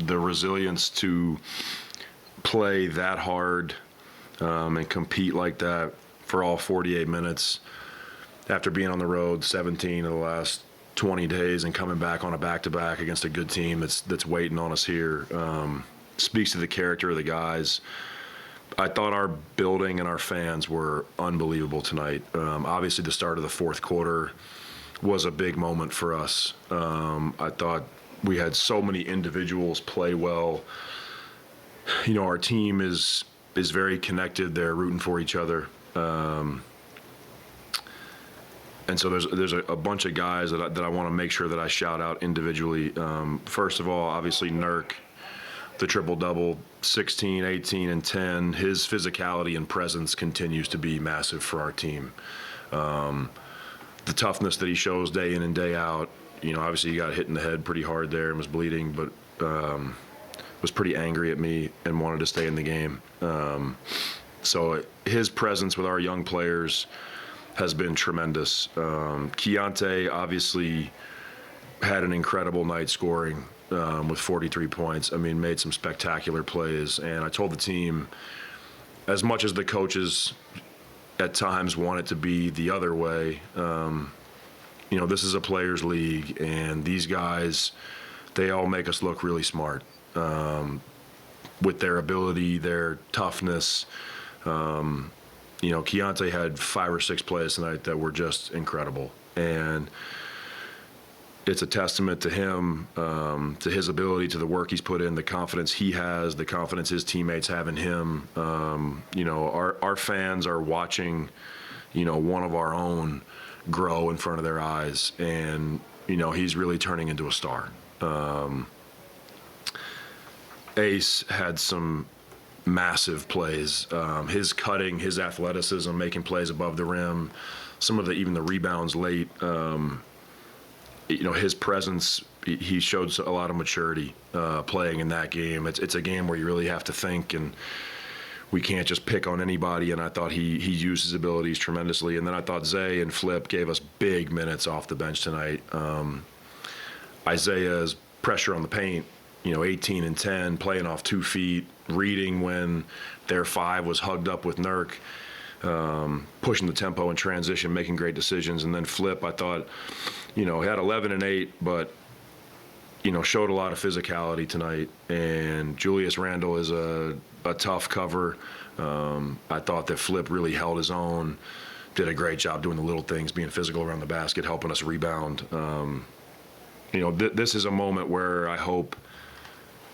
the resilience to play that hard and compete like that for all 48 minutes after being on the road 17 of the last 20 days and coming back on a back-to-back against a good team that's waiting on us here speaks to the character of the guys. I thought our building and our fans were unbelievable tonight. Obviously, the start of the fourth quarter was a big moment for us. I thought we had so many individuals play well. You know, our team is very connected. They're rooting for each other. And so there's a bunch of guys that I want to make sure that I shout out individually. First of all, obviously, Nurk, the triple-double, 16, 18, and 10. His physicality and presence continues to be massive for our team. The toughness that he shows day in and day out, you know, obviously he got hit in the head pretty hard there and was bleeding, but was pretty angry at me and wanted to stay in the game. So his presence with our young players has been tremendous. Keonte obviously had an incredible night scoring with 43 points. I mean, made some spectacular plays. And I told the team, as much as the coaches at times want it to be the other way, you know, this is a players' league, and these guys, they all make us look really smart with their ability, their toughness. You know, Keonte had 5 or 6 plays tonight that were just incredible. And it's a testament to him, to his ability, to the work he's put in, the confidence he has, the confidence his teammates have in him. You know, our fans are watching, you know, one of our own grow in front of their eyes. And, you know, he's really turning into a star. Ace had some massive plays. His cutting, his athleticism, making plays above the rim, some of even the rebounds late. You know, his presence, he showed a lot of maturity playing in that game. It's a game where you really have to think, and we can't just pick on anybody. And I thought he used his abilities tremendously. And then I thought Zay and Flip gave us big minutes off the bench tonight. Isaiah's pressure on the paint, you know, 18 and 10, playing off 2 feet, reading when their 5 was hugged up with Nurk, pushing the tempo in transition, making great decisions. And then Flip, I thought, you know, had 11 and 8, but, you know, showed a lot of physicality tonight. And Julius Randle is a tough cover. I thought that Flip really held his own, did a great job doing the little things, being physical around the basket, helping us rebound. You know, this is a moment where I hope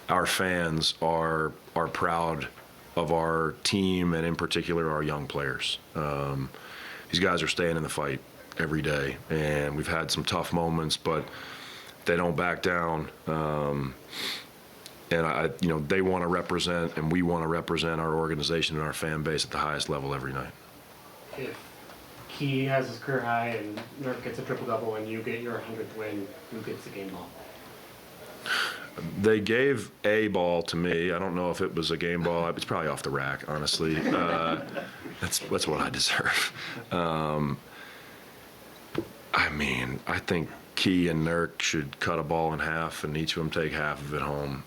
our fans are proud of our team, and in particular our young players. These guys are staying in the fight every day, and we've had some tough moments, but they don't back down. And you know, they want to represent, and we want to represent our organization and our fan base at the highest level every night. If Key has his career high and Nurk gets a triple-double and you get your 100th win, who gets the game ball? They gave a ball to me. I don't know if it was a game ball. It's probably off the rack, honestly. That's what I deserve. I mean, I think Key and Nurk should cut a ball in half and each of them take half of it home.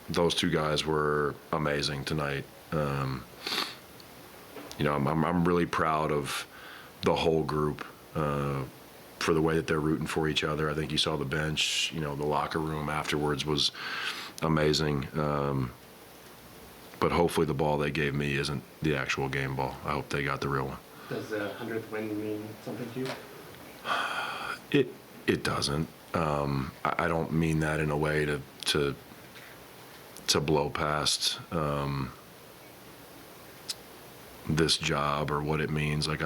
Those 2 guys were amazing tonight. You know, I'm really proud of the whole group. For the way that they're rooting for each other. I think you saw the bench, you know, the locker room afterwards was amazing. But hopefully the ball they gave me isn't the actual game ball. I hope they got the real one. Does the 100th win mean something to you? It doesn't. I don't mean that in a way to blow past this job or what it means. Like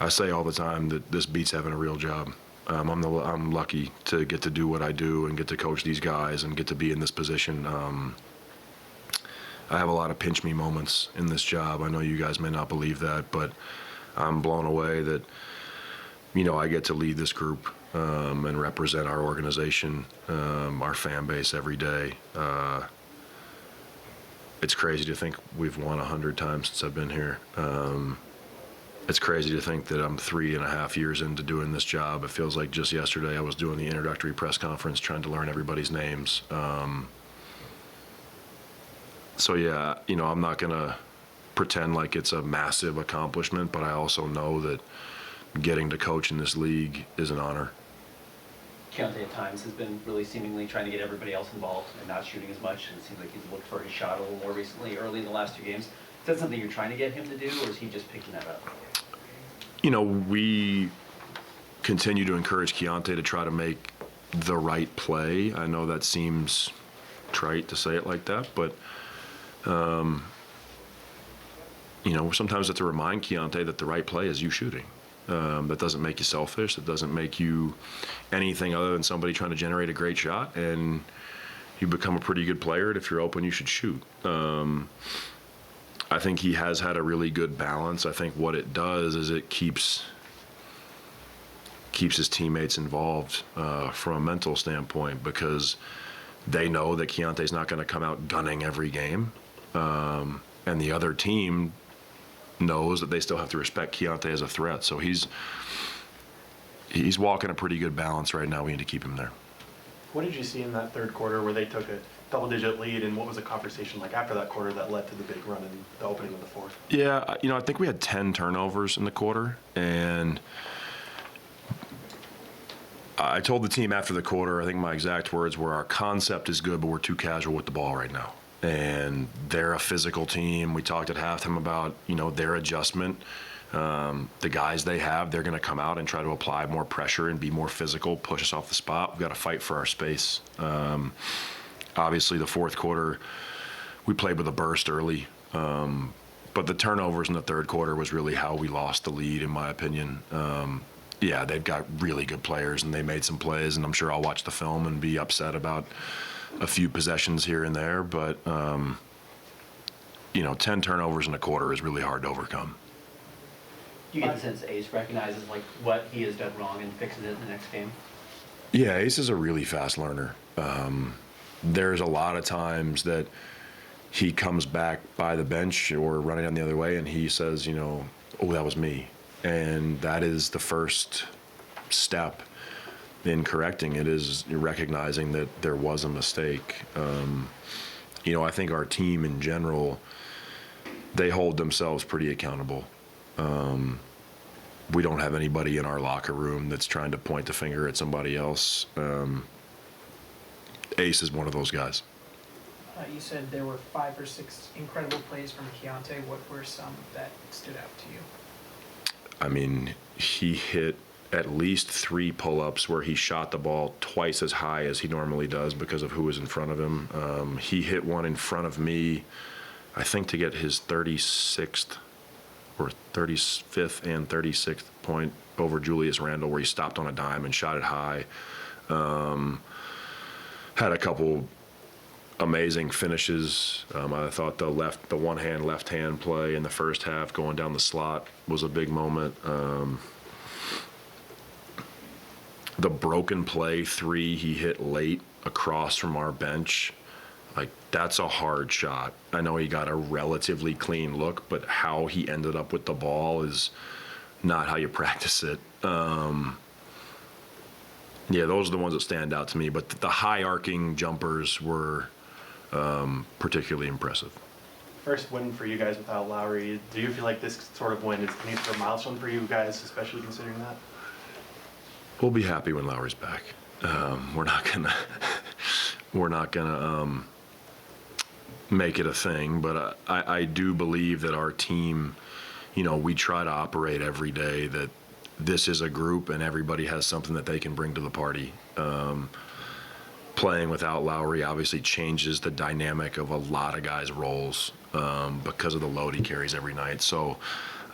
I say all the time that this beats having a real job. I'm lucky to get to do what I do and get to coach these guys and get to be in this position. I have a lot of pinch me moments in this job. I know you guys may not believe that, but I'm blown away that, you know, I get to lead this group and represent our organization, our fan base every day. It's crazy to think we've won 100 times since I've been here. It's crazy to think that I'm 3.5 years into doing this job. It feels like just yesterday I was doing the introductory press conference trying to learn everybody's names. So yeah, I'm not going to pretend like it's a massive accomplishment, but I also know that getting to coach in this league is an honor. Keonte at times has been really seemingly trying to get everybody else involved and not shooting as much, and it seems like he's looked for his shot a little more recently, early in the last 2 games. Is that something you're trying to get him to do, or is he just picking that up? We continue to encourage Keonte to try to make the right play. I know that seems trite to say it like that, but sometimes have to remind Keonte that the right play is you shooting. That doesn't make you selfish. That doesn't make you anything other than somebody trying to generate a great shot. And you become a pretty good player. And if you're open, you should shoot. I think he has had a really good balance. I think what it does is it keeps his teammates involved from a mental standpoint, because they know that Keontae's not going to come out gunning every game. And the other team knows that they still have to respect Keonte as a threat. So he's walking a pretty good balance right now. We need to keep him there. What did you see in that third quarter where they took a double-digit lead, and what was the conversation like after that quarter that led to the big run in the opening of the fourth? Yeah, I think we had 10 turnovers in the quarter, and I told the team after the quarter, I think my exact words were, our concept is good, but we're too casual with the ball right now. And they're a physical team. We talked at halftime about, their adjustment. The guys they have, they're going to come out and try to apply more pressure and be more physical, push us off the spot. We've got to fight for our space. Obviously, the fourth quarter, we played with a burst early. But the turnovers in the third quarter was really how we lost the lead, in my opinion. Yeah, they've got really good players, and they made some plays, and I'm sure I'll watch the film and be upset about a few possessions here and there, but 10 turnovers in a quarter is really hard to overcome. You get the sense Ace recognizes what he has done wrong and fixes it in the next game? Yeah, Ace is a really fast learner. There's a lot of times that he comes back by the bench or running down the other way, and he says, oh, that was me. And that is the first step in correcting it, is recognizing that there was a mistake. I think our team in general, they hold themselves pretty accountable. We don't have anybody in our locker room that's trying to point the finger at somebody else. Ace is one of those guys. You said there were 5 or 6 incredible plays from Keonte. What were some that stood out to you? I mean, he hit at least 3 pull-ups where he shot the ball twice as high as he normally does because of who was in front of him. He hit one in front of me, I think, to get his 36th or 35th and 36th point over Julius Randle, where he stopped on a dime and shot it high. Had a couple amazing finishes. I thought the one-hand, left-hand play in the first half going down the slot was a big moment. The broken play 3 he hit late across from our bench, that's a hard shot. I know he got a relatively clean look, but how he ended up with the ball is not how you practice it. Yeah, those are the ones that stand out to me, but the high arcing jumpers were particularly impressive. First win for you guys without Lowry. Do you feel like this sort of win is any sort of milestone for you guys, especially considering that? We'll be happy when Lowry's back. We're not gonna make it a thing, but I do believe that our team, we try to operate every day that this is a group and everybody has something that they can bring to the party. Playing without Lowry obviously changes the dynamic of a lot of guys' roles because of the load he carries every night. So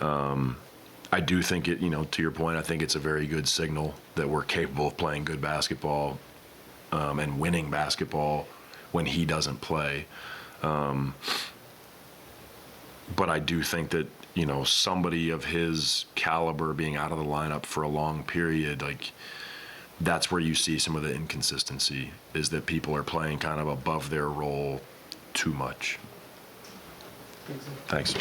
I do think it, to your point, I think it's a very good signal that we're capable of playing good basketball and winning basketball when he doesn't play. But I do think that, somebody of his caliber being out of the lineup for a long period, that's where you see some of the inconsistency, is that people are playing kind of above their role too much. Thanks.